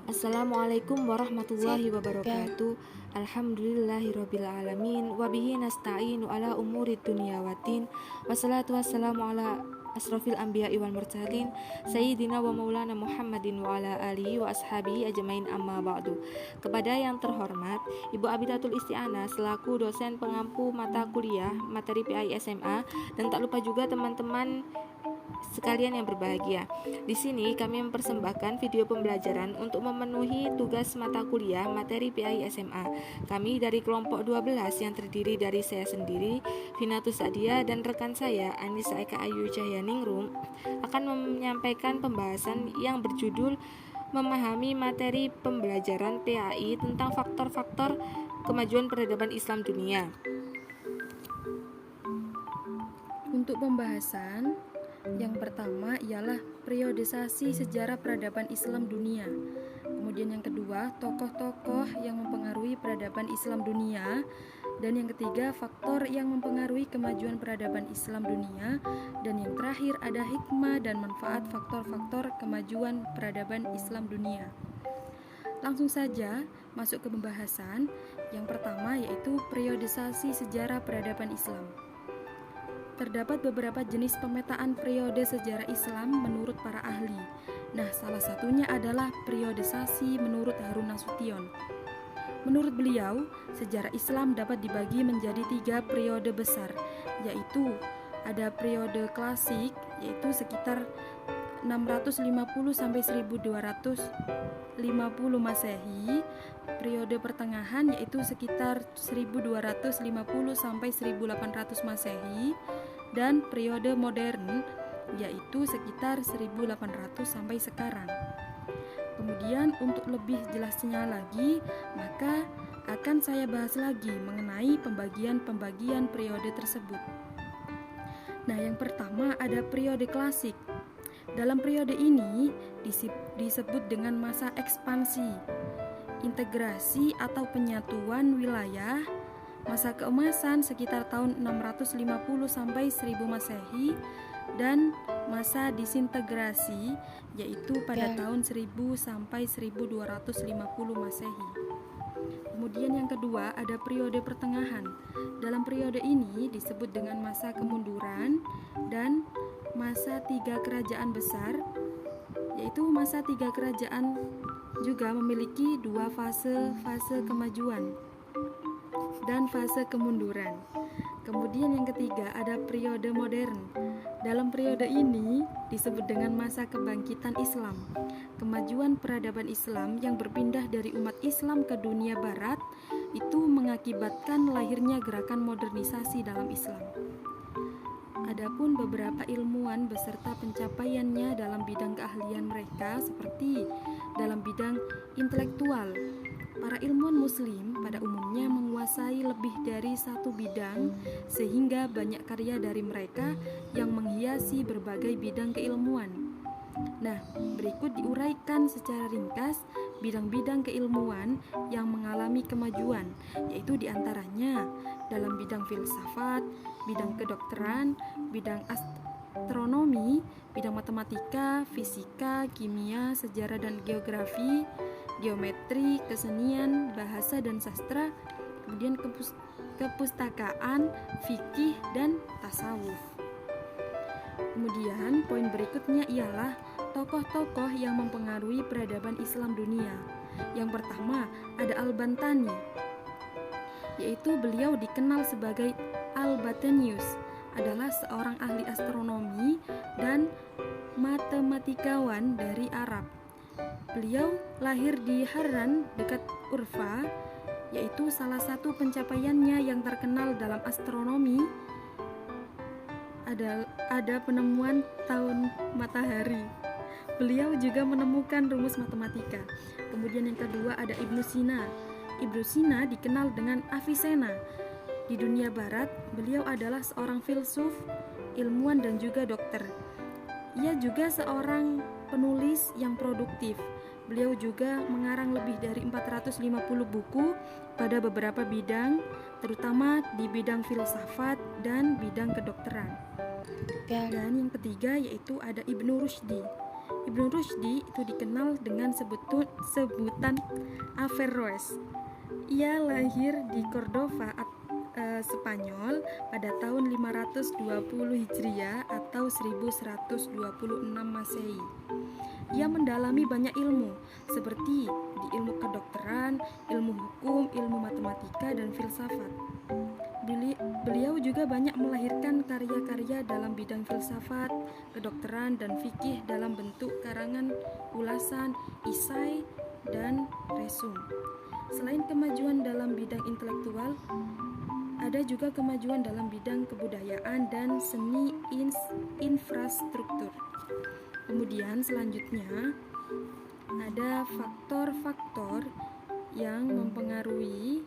Assalamualaikum warahmatullahi wabarakatuh. Alhamdulillahirabbil alamin wa bihi nasta'inu ala umuri dunya waddin. Wassalatu wassalamu ala asrofil anbiya'i wal mursalin sayyidina wa maulana Muhammadin wa ala alihi wa ashabihi ajmain, amma ba'du. Kepada yang terhormat Ibu Abidatul Isti'anah selaku dosen pengampu mata kuliah materi PAI SMA, dan tak lupa juga teman-teman sekalian yang berbahagia. Di sini kami mempersembahkan video pembelajaran untuk memenuhi tugas mata kuliah materi PAI SMA. Kami dari kelompok 12 yang terdiri dari saya sendiri, Finatus Sadia, dan rekan saya Anissa Eka Ayu Cahyaningrum akan menyampaikan pembahasan yang berjudul memahami materi pembelajaran PAI tentang faktor-faktor kemajuan peradaban Islam dunia. Untuk pembahasan yang pertama ialah periodisasi sejarah peradaban Islam dunia. Kemudian yang kedua, tokoh-tokoh yang mempengaruhi peradaban Islam dunia. Dan yang ketiga, faktor yang mempengaruhi kemajuan peradaban Islam dunia. Dan yang terakhir, ada hikmah dan manfaat faktor-faktor kemajuan peradaban Islam dunia. Langsung saja masuk ke pembahasan. Yang pertama yaitu periodisasi sejarah peradaban Islam. Terdapat beberapa jenis pemetaan periode sejarah Islam menurut para ahli. Nah, salah satunya adalah periodisasi menurut Harun Nasution. Menurut beliau, sejarah Islam dapat dibagi menjadi 3 periode besar, yaitu ada periode klasik, yaitu sekitar 650 sampai 1250 Masehi, periode pertengahan yaitu sekitar 1250 sampai 1800 Masehi, dan periode modern yaitu sekitar 1800 sampai sekarang. Kemudian untuk lebih jelasnya lagi, maka akan saya bahas lagi mengenai pembagian periode tersebut. Nah, yang pertama ada periode klasik. Dalam periode ini disebut dengan masa ekspansi, integrasi atau penyatuan wilayah, masa keemasan sekitar tahun 650 sampai 1000 Masehi, dan masa disintegrasi yaitu pada tahun 1000 sampai 1250 Masehi. Kemudian yang kedua ada periode pertengahan. Dalam periode ini disebut dengan masa kemunduran dan masa 3 kerajaan besar, yaitu masa 3 kerajaan juga memiliki 2 fase kemajuan dan fase kemunduran. Kemudian yang ketiga ada periode modern. Dalam periode ini disebut dengan masa kebangkitan Islam. Kemajuan peradaban Islam yang berpindah dari umat Islam ke dunia barat itu mengakibatkan lahirnya gerakan modernisasi dalam Islam. Adapun beberapa ilmuwan beserta pencapaiannya dalam bidang keahlian mereka seperti dalam bidang intelektual. Para ilmuwan muslim pada umumnya menguasai lebih dari satu bidang, sehingga banyak karya dari mereka yang menghiasi berbagai bidang keilmuan. Nah, berikut diuraikan secara ringkas bidang-bidang keilmuan yang mengalami kemajuan, yaitu diantaranya dalam bidang filsafat, bidang kedokteran, bidang astronomi, bidang matematika, fisika, kimia, sejarah dan geografi, geometri, kesenian, bahasa dan sastra, kemudian kepustakaan, fikih, dan tasawuf. Kemudian poin berikutnya ialah tokoh-tokoh yang mempengaruhi peradaban Islam dunia. Yang pertama ada Al-Bantani, yaitu beliau dikenal sebagai Al-Batanius, adalah seorang ahli astronomi dan matematikawan dari Arab. Beliau lahir di Harran dekat Urfa, yaitu salah satu pencapaiannya yang terkenal dalam astronomi ada penemuan tahun matahari. Beliau juga menemukan rumus matematika. Kemudian yang kedua ada Ibnu Sina. Ibnu Sina dikenal dengan Avicenna. Di dunia barat, beliau adalah seorang filsuf, ilmuwan dan juga dokter. Ia juga seorang penulis yang produktif. Beliau juga mengarang lebih dari 450 buku pada beberapa bidang, terutama di bidang filsafat dan bidang kedokteran. Dan yang ketiga yaitu ada Ibnu Rushdi. Ibnu Rushdi itu dikenal dengan sebutan Averroes. Ia lahir di Cordova, Spanyol pada tahun 520 Hijriah atau 1126 Masehi. Ia mendalami banyak ilmu seperti di ilmu kedokteran, ilmu hukum, ilmu matematika, dan filsafat. Beliau juga banyak melahirkan karya-karya dalam bidang filsafat, kedokteran, dan fikih dalam bentuk karangan, ulasan, isai, dan resum. Selain kemajuan dalam bidang intelektual, ada juga kemajuan dalam bidang kebudayaan dan seni infrastruktur. Kemudian selanjutnya ada faktor-faktor yang mempengaruhi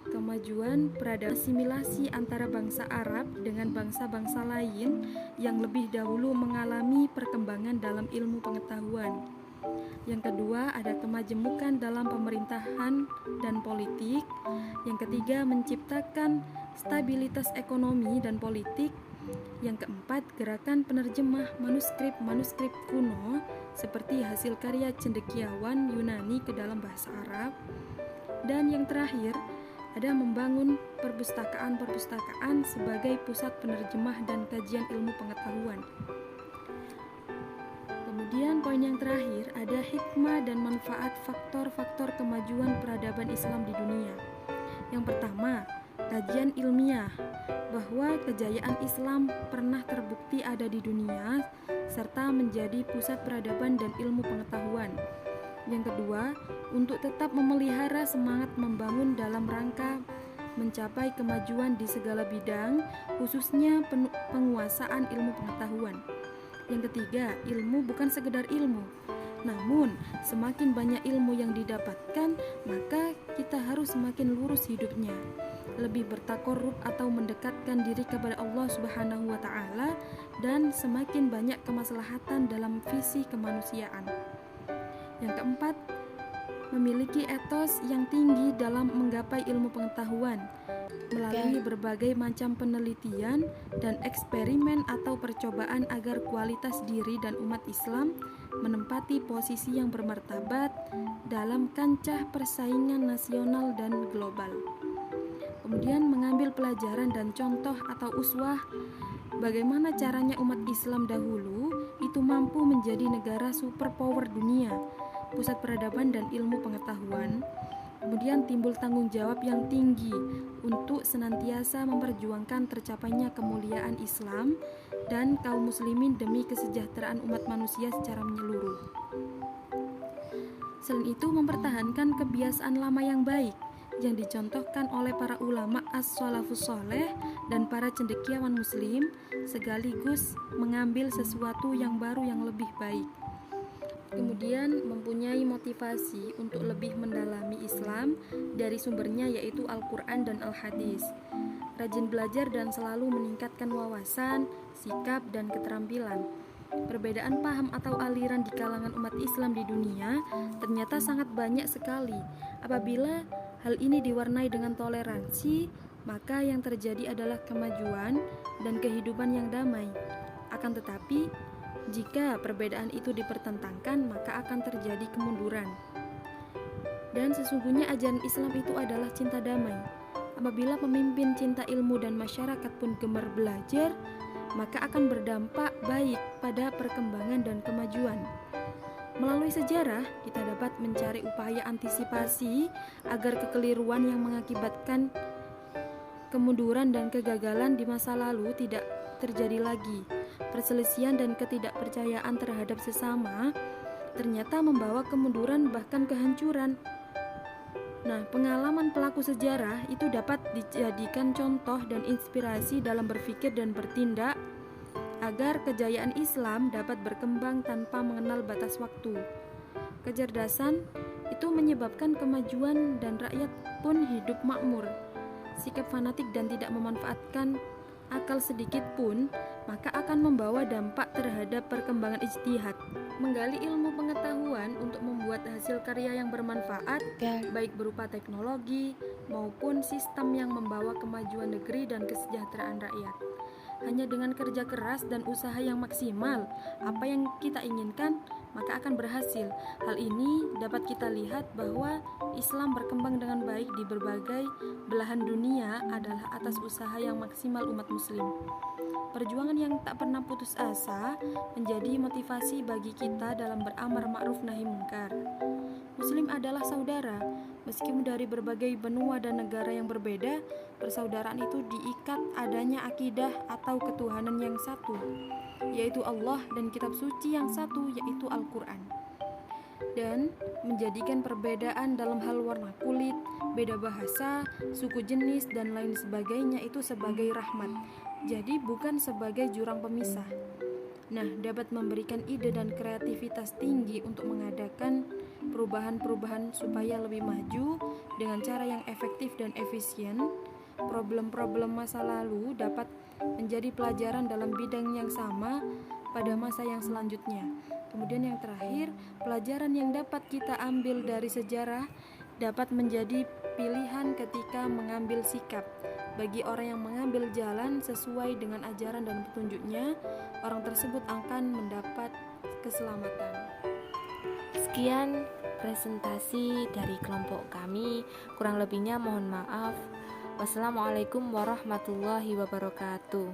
kemajuan peradaban, asimilasi antara bangsa Arab dengan bangsa-bangsa lain yang lebih dahulu mengalami perkembangan dalam ilmu pengetahuan. Yang kedua, ada kemajemukan dalam pemerintahan dan politik. Yang ketiga, menciptakan stabilitas ekonomi dan politik. Yang keempat, gerakan penerjemah manuskrip kuno seperti hasil karya cendekiawan Yunani ke dalam bahasa Arab. Dan yang terakhir, ada membangun perpustakaan sebagai pusat penerjemah dan kajian ilmu pengetahuan. Kemudian poin yang terakhir, ada hikmah dan manfaat faktor-faktor kemajuan peradaban Islam di dunia. Yang pertama, kajian ilmiah, bahwa kejayaan Islam pernah terbukti ada di dunia serta menjadi pusat peradaban dan ilmu pengetahuan. Yang kedua, untuk tetap memelihara semangat membangun dalam rangka mencapai kemajuan di segala bidang, khususnya penguasaan ilmu pengetahuan. Yang ketiga, ilmu bukan sekedar ilmu, namun semakin banyak ilmu yang didapatkan, maka kita harus semakin lurus hidupnya, lebih bertakorup atau mendekatkan diri kepada Allah Subhanahu wa Ta'ala, dan semakin banyak kemaslahatan dalam visi kemanusiaan. Yang keempat, memiliki etos yang tinggi dalam menggapai ilmu pengetahuan melalui berbagai macam penelitian dan eksperimen atau percobaan agar kualitas diri dan umat Islam menempati posisi yang bermartabat dalam kancah persaingan nasional dan global. Kemudian mengambil pelajaran dan contoh atau uswah bagaimana caranya umat Islam dahulu itu mampu menjadi negara superpower dunia, pusat peradaban dan ilmu pengetahuan. Kemudian timbul tanggung jawab yang tinggi untuk senantiasa memperjuangkan tercapainya kemuliaan Islam dan kaum muslimin demi kesejahteraan umat manusia secara menyeluruh. Selain itu, mempertahankan kebiasaan lama yang baik yang dicontohkan oleh para ulama as-salafus saleh dan para cendekiawan muslim, sekaligus mengambil sesuatu yang baru yang lebih baik. Kemudian mempunyai motivasi untuk lebih mendalami Islam dari sumbernya, yaitu Al-Quran dan Al-Hadis. Rajin belajar dan selalu meningkatkan wawasan, sikap, dan keterampilan. Perbedaan paham atau aliran di kalangan umat Islam di dunia ternyata sangat banyak sekali. Apabila hal ini diwarnai dengan toleransi, maka yang terjadi adalah kemajuan dan kehidupan yang damai. Akan tetapi, jika perbedaan itu dipertentangkan, maka akan terjadi kemunduran. Dan sesungguhnya ajaran Islam itu adalah cinta damai. Apabila pemimpin cinta ilmu dan masyarakat pun gemar belajar, maka akan berdampak baik pada perkembangan dan kemajuan. Melalui sejarah, kita dapat mencari upaya antisipasi agar kekeliruan yang mengakibatkan kemunduran dan kegagalan di masa lalu tidak terjadi lagi. Perselisihan dan ketidakpercayaan terhadap sesama ternyata membawa kemunduran bahkan kehancuran. Nah, pengalaman pelaku sejarah itu dapat dijadikan contoh dan inspirasi dalam berpikir dan bertindak agar kejayaan Islam dapat berkembang tanpa mengenal batas waktu. Kecerdasan itu menyebabkan kemajuan dan rakyat pun hidup makmur. Sikap fanatik dan tidak memanfaatkan akal sedikit pun, maka akan membawa dampak terhadap perkembangan ijtihad. Menggali ilmu pengetahuan untuk membuat hasil karya yang bermanfaat, baik berupa teknologi maupun sistem yang membawa kemajuan negeri dan kesejahteraan rakyat. Hanya dengan kerja keras dan usaha yang maksimal, apa yang kita inginkan maka akan berhasil. Hal ini dapat kita lihat bahwa Islam berkembang dengan baik di berbagai belahan dunia adalah atas usaha yang maksimal umat muslim. Perjuangan yang tak pernah putus asa menjadi motivasi bagi kita dalam beramar ma'ruf nahi munkar. Muslim adalah saudara. Meskipun dari berbagai benua dan negara yang berbeda, persaudaraan itu diikat adanya akidah atau ketuhanan yang satu, yaitu Allah, dan kitab suci yang satu, yaitu Al-Quran. Dan menjadikan perbedaan dalam hal warna kulit, beda bahasa, suku jenis, dan lain sebagainya itu sebagai rahmat. Jadi bukan sebagai jurang pemisah. Nah, dapat memberikan ide dan kreativitas tinggi untuk mengadakan perubahan-perubahan supaya lebih maju dengan cara yang efektif dan efisien. Problem-problem masa lalu dapat menjadi pelajaran dalam bidang yang sama pada masa yang selanjutnya. Kemudian yang terakhir, pelajaran yang dapat kita ambil dari sejarah dapat menjadi pilihan ketika mengambil sikap. Bagi orang yang mengambil jalan sesuai dengan ajaran dan petunjuknya, orang tersebut akan mendapat keselamatan. Sekian presentasi dari kelompok kami, kurang lebihnya mohon maaf. Wassalamualaikum warahmatullahi wabarakatuh.